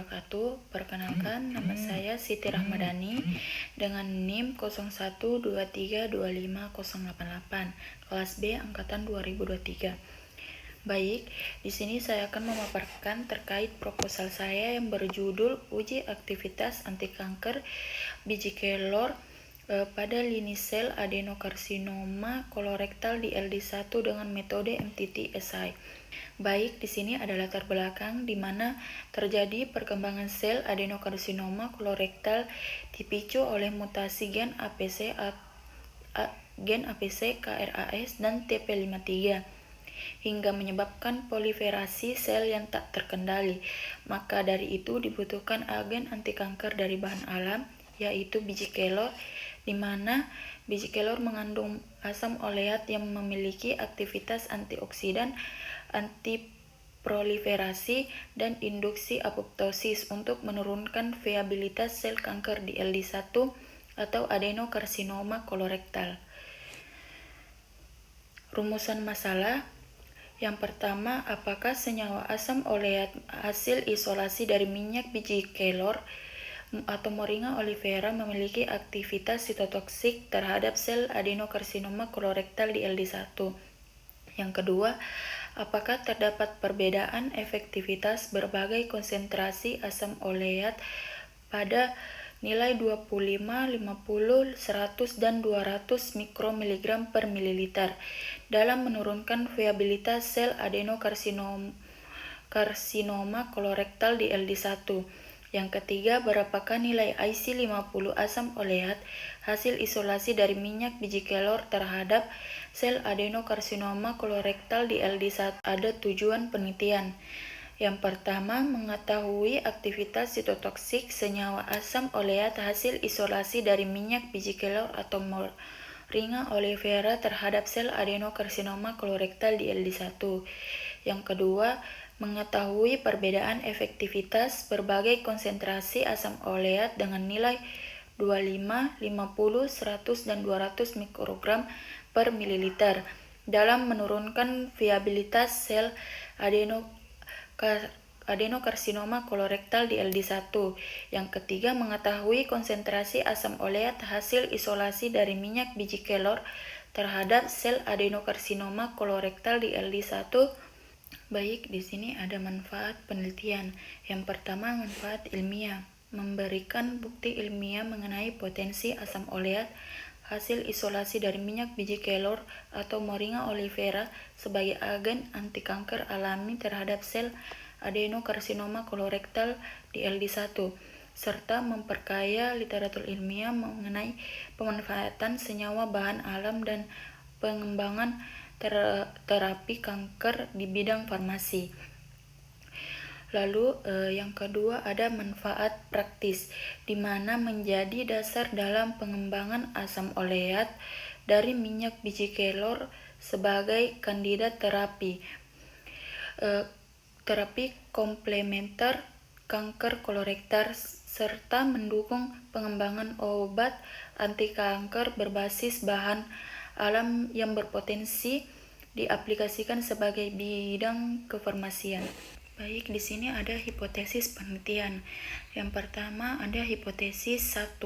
wabarakatuh. Perkenalkan, nama saya Siti Rahmadani dengan NIM 0123250888, kelas B angkatan 2023. Baik, di sini saya akan memaparkan terkait proposal saya yang berjudul Uji Aktivitas Anti Kanker Biji Kelor pada lini sel adenokarsinoma kolorektal di LD1 dengan metode MTT-SI. Baik, di sini ada latar belakang di mana terjadi perkembangan sel adenokarsinoma kolorektal dipicu oleh mutasi gen APC, KRAS, dan TP53 hingga menyebabkan proliferasi sel yang tak terkendali. Maka dari itu dibutuhkan agen anti kanker dari bahan alam, yaitu biji kelor, di mana biji kelor mengandung asam oleat yang memiliki aktivitas antioksidan, antiproliferasi, dan induksi apoptosis untuk menurunkan viabilitas sel kanker di LD1 atau adenokarsinoma kolorektal. Rumusan masalah. Yang pertama, apakah senyawa asam oleat hasil isolasi dari minyak biji kelor atau Moringa oleifera memiliki aktivitas sitotoksik terhadap sel adenokarsinoma kolorektal di LD1? Yang kedua, apakah terdapat perbedaan efektivitas berbagai konsentrasi asam oleat pada nilai 25, 50, 100, dan 200 mikromiligram per mililiter dalam menurunkan viabilitas sel adenokarsinoma kolorektal di LD1. Yang ketiga, berapakah nilai IC50 asam oleat hasil isolasi dari minyak biji kelor terhadap sel adenokarsinoma kolorektal di LD1? Ada tujuan penelitian. Yang pertama, mengetahui aktivitas sitotoksik senyawa asam oleat hasil isolasi dari minyak biji kelor atau Moringa oleifera terhadap sel adenokarsinoma kolorektal di LD1. Yang kedua, mengetahui perbedaan efektivitas berbagai konsentrasi asam oleat dengan nilai 25, 50, 100, dan 200 mikrogram per mililiter dalam menurunkan viabilitas sel adenokarsinoma kolorektal di LD1. Yang ketiga, mengetahui konsentrasi asam oleat hasil isolasi dari minyak biji kelor terhadap sel adenokarsinoma kolorektal di LD1. Baik, di sini ada manfaat penelitian. Yang pertama, manfaat ilmiah. Memberikan bukti ilmiah mengenai potensi asam oleat hasil isolasi dari minyak biji kelor atau Moringa oleifera sebagai agen anti kanker alami terhadap sel adenokarsinoma kolorektal di LD1, serta memperkaya literatur ilmiah mengenai pemanfaatan senyawa bahan alam dan pengembangan terapi kanker di bidang farmasi. Lalu yang kedua ada manfaat praktis, di mana menjadi dasar dalam pengembangan asam oleat dari minyak biji kelor sebagai kandidat terapi komplementer kanker kolorektal, serta mendukung pengembangan obat anti kanker berbasis bahan alam yang berpotensi diaplikasikan sebagai bidang kefarmasian. Baik, di sini ada hipotesis penelitian. Yang pertama ada hipotesis 1,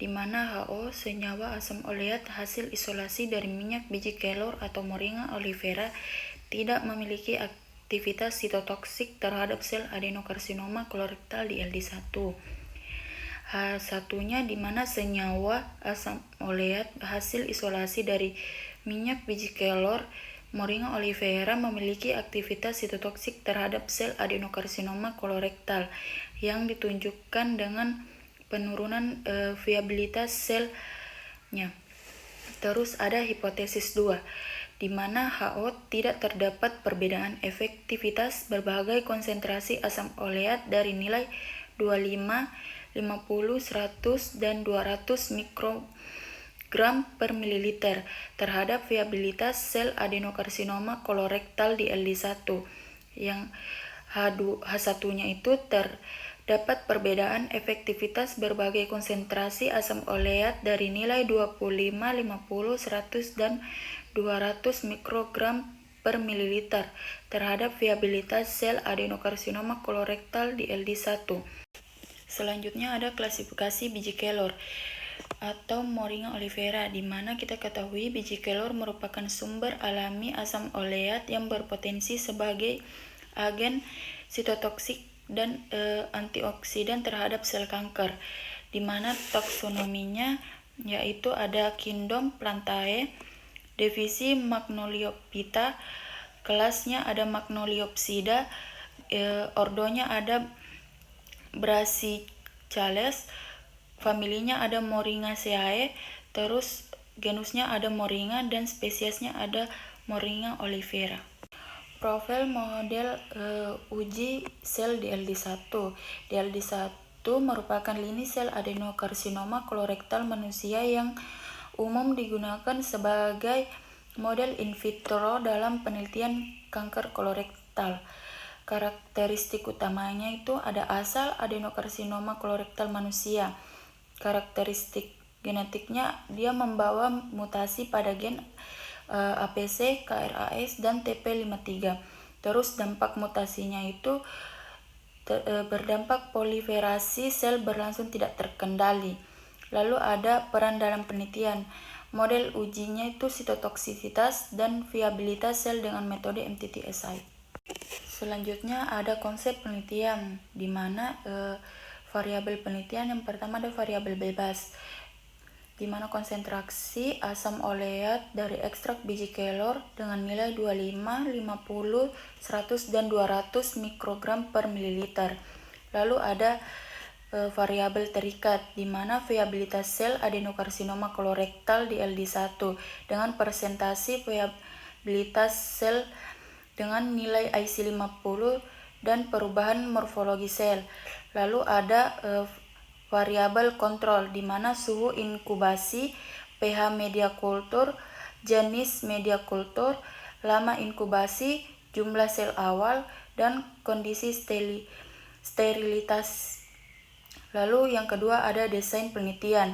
di mana HO senyawa asam oleat hasil isolasi dari minyak biji kelor atau Moringa oleifera tidak memiliki aktivitas sitotoksik terhadap sel adenokarsinoma kolorektal di LD1. H1-nya di mana senyawa asam oleat hasil isolasi dari minyak biji kelor Moringa oleifera memiliki aktivitas sitotoksik terhadap sel adenokarsinoma kolorektal yang ditunjukkan dengan penurunan viabilitas selnya. Terus ada hipotesis 2, di mana HO tidak terdapat perbedaan efektivitas berbagai konsentrasi asam oleat dari nilai 25, 50, 100, dan 200 mikrogram per mililiter terhadap viabilitas sel adenokarsinoma kolorektal di LD1. Yang H1-nya itu terdapat perbedaan efektivitas berbagai konsentrasi asam oleat dari nilai 25, 50, 100, dan 200 mikrogram per mililiter terhadap viabilitas sel adenokarsinoma kolorektal di LD1. Selanjutnya ada klasifikasi biji kelor atau Moringa oleifera, di mana kita ketahui biji kelor merupakan sumber alami asam oleat yang berpotensi sebagai agen sitotoksik dan antioksidan terhadap sel kanker, di mana taksonominya yaitu ada kingdom Plantae, divisi Magnoliophyta, kelasnya ada Magnoliopsida, ordonya ada Brassicales, familinya ada Moringaceae, terus genusnya ada Moringa dan spesiesnya ada Moringa oleifera. Profil model uji sel DLD1. DLD1 merupakan lini sel adenokarsinoma kolorektal manusia yang umum digunakan sebagai model in vitro dalam penelitian kanker kolorektal. Karakteristik utamanya itu ada asal adenokarsinoma kolorektal manusia. Karakteristik genetiknya dia membawa mutasi pada gen APC, KRAS, dan TP53. Terus dampak mutasinya itu berdampak proliferasi sel berlangsung tidak terkendali. Lalu ada peran dalam penelitian. Model ujinya itu sitotoksisitas dan viabilitas sel dengan metode MTTSI. Selanjutnya ada konsep penelitian, di mana variabel penelitian yang pertama ada variabel bebas, di mana konsentrasi asam oleat dari ekstrak biji kelor dengan nilai 25, 50, 100, dan 200 mikrogram per mililiter. Lalu ada variabel terikat, di mana viabilitas sel adenokarsinoma kolorektal di LD1 dengan persentase viabilitas sel dengan nilai IC50 dan perubahan morfologi sel. Lalu ada variabel kontrol, di mana suhu inkubasi, pH media kultur, jenis media kultur, lama inkubasi, jumlah sel awal, dan kondisi sterilitas. Lalu yang kedua ada desain penelitian,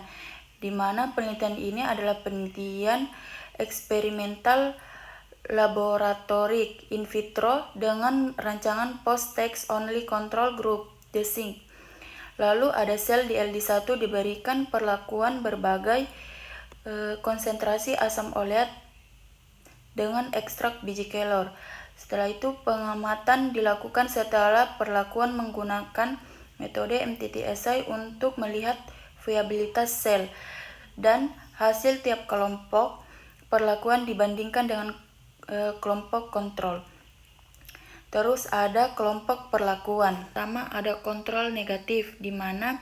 di mana penelitian ini adalah penelitian eksperimental laboratorik in vitro dengan rancangan post-text only control group design. Lalu ada sel di LD1 diberikan perlakuan berbagai konsentrasi asam oleat dengan ekstrak biji kelor. Setelah itu pengamatan dilakukan setelah perlakuan menggunakan metode MTTSI untuk melihat viabilitas sel dan hasil tiap kelompok perlakuan dibandingkan dengan kelompok kontrol. Terus ada kelompok perlakuan. Pertama ada kontrol negatif, di mana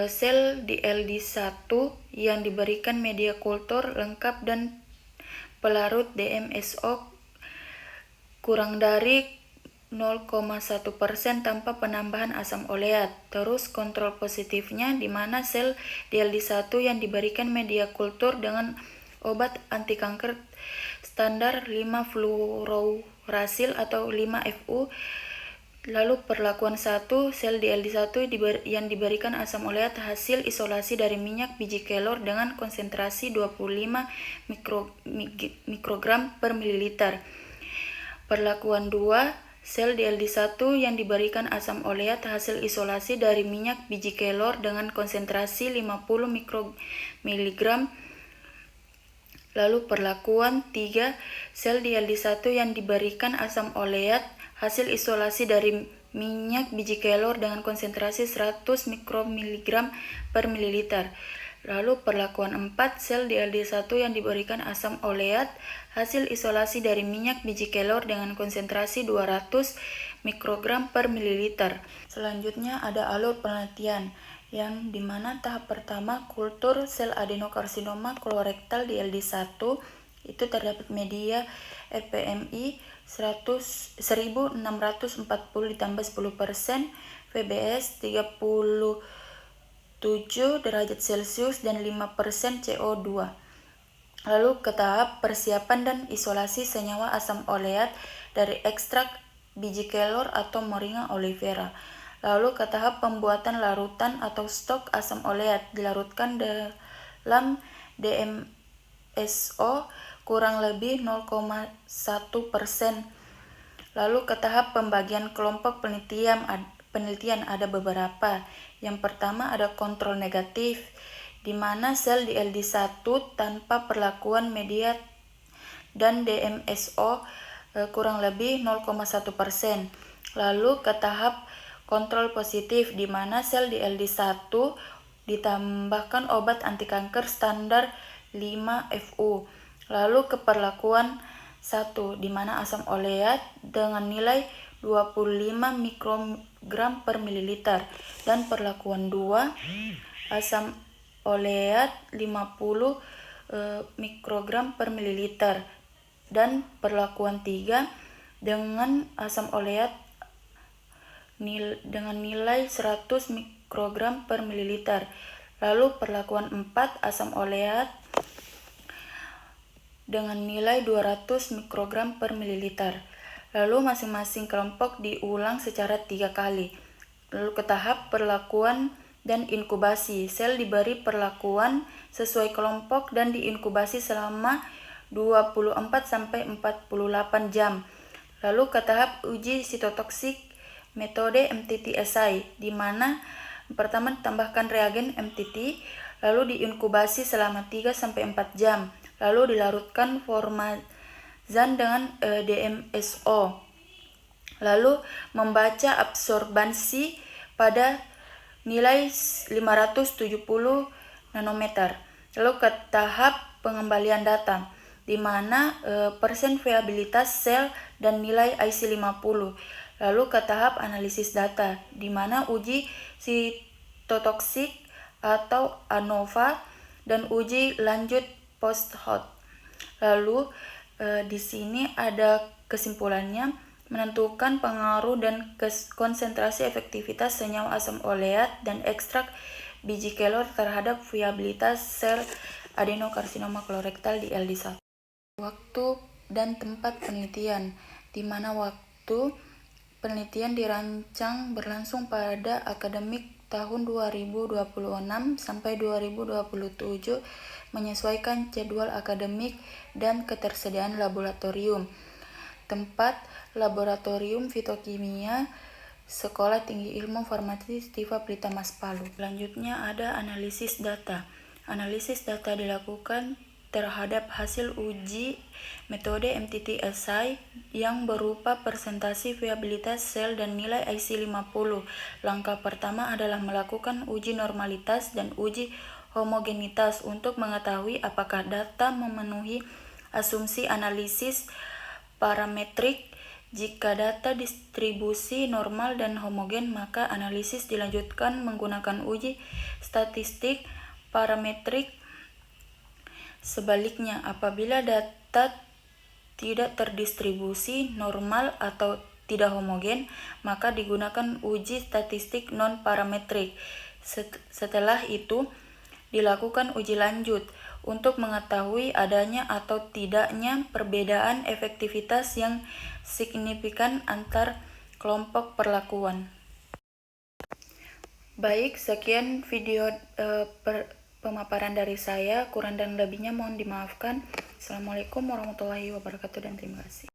sel di LD1 yang diberikan media kultur lengkap dan pelarut DMSO kurang dari 0,1% tanpa penambahan asam oleat. Terus kontrol positifnya, di mana sel di LD1 yang diberikan media kultur dengan obat anti kanker standar 5-fluorouracil atau 5-FU. Lalu perlakuan 1, sel di LD1 yang diberikan asam oleat hasil isolasi dari minyak biji kelor dengan konsentrasi 25 mikrogram per mililiter. Perlakuan 2, sel di LD1 yang diberikan asam oleat hasil isolasi dari minyak biji kelor dengan konsentrasi 50 mikromiligram. Lalu perlakuan 3, sel di LD1 yang diberikan asam oleat hasil isolasi dari minyak biji kelor dengan konsentrasi 100 mikromiligram per mililiter. Lalu perlakuan 4, sel di LD1 yang diberikan asam oleat hasil isolasi dari minyak biji kelor dengan konsentrasi 200 mikrogram per mililiter. Selanjutnya ada alur penelitian, yang dimana tahap pertama kultur sel adenokarsinoma kolorektal di LD1 itu terdapat media RPMI 1640 ditambah 10%, VBS 37 derajat Celcius dan 5% CO2. Lalu ke tahap persiapan dan isolasi senyawa asam oleat dari ekstrak biji kelor atau Moringa oleifera. Lalu ke tahap pembuatan larutan atau stok asam oleat, dilarutkan dalam DMSO kurang lebih 0,1%. Lalu ke tahap pembagian kelompok penelitian ada beberapa. Yang pertama ada kontrol negatif, di mana sel di LD1 tanpa perlakuan media dan DMSO kurang lebih 0,1%. Lalu ke tahap kontrol positif, di mana sel di LD1 ditambahkan obat anti kanker standar 5FU. Lalu ke perlakuan 1, di mana asam oleat dengan nilai 25 mikrogram per mililiter, dan perlakuan 2, asam oleat 50 mikrogram per mililiter, dan perlakuan 3 dengan asam oleat dengan nilai 100 mikrogram per mililiter. Lalu perlakuan 4, asam oleat dengan nilai 200 mikrogram per mililiter. Lalu masing-masing kelompok diulang secara 3 kali. Lalu ke tahap perlakuan dan inkubasi. Sel diberi perlakuan sesuai kelompok dan diinkubasi selama 24-48 jam. Lalu ke tahap uji sitotoksik metode MTT assay, di mana pertama ditambahkan reagen MTT, lalu diinkubasi selama 3-4 jam. Lalu dilarutkan formazan dengan DMSO. Lalu membaca absorbansi pada nilai 570 nanometer. Lalu ke tahap pengembalian data, di mana persen viabilitas sel dan nilai IC50. Lalu ke tahap analisis data, di mana uji sitotoksik atau ANOVA dan uji lanjut post-hoc. Lalu di sini ada kesimpulannya, menentukan pengaruh dan konsentrasi efektivitas senyawa asam oleat dan ekstrak biji kelor terhadap viabilitas sel adenokarsinoma kolorektal di LD1. Waktu dan tempat penelitian, di mana waktu penelitian dirancang berlangsung pada akademik tahun 2026 sampai 2027, menyesuaikan jadwal akademik dan ketersediaan laboratorium. Tempat Laboratorium Fitokimia Sekolah Tinggi Ilmu Farmasi Stiva Pritamas Palu. Selanjutnya ada analisis data. Analisis data dilakukan terhadap hasil uji metode MTT assay yang berupa presentasi viabilitas sel dan nilai IC50. Langkah pertama adalah melakukan uji normalitas dan uji homogenitas untuk mengetahui apakah data memenuhi asumsi analisis parametrik. Jika data distribusi normal dan homogen, maka analisis dilanjutkan menggunakan uji statistik parametrik. Sebaliknya, apabila data tidak terdistribusi normal atau tidak homogen, maka digunakan uji statistik non-parametrik. Setelah itu, dilakukan uji lanjut untuk mengetahui adanya atau tidaknya perbedaan efektivitas yang signifikan antar kelompok perlakuan. Baik, sekian video pemaparan dari saya, kurang dan lebihnya mohon dimaafkan. Assalamualaikum warahmatullahi wabarakatuh dan terima kasih.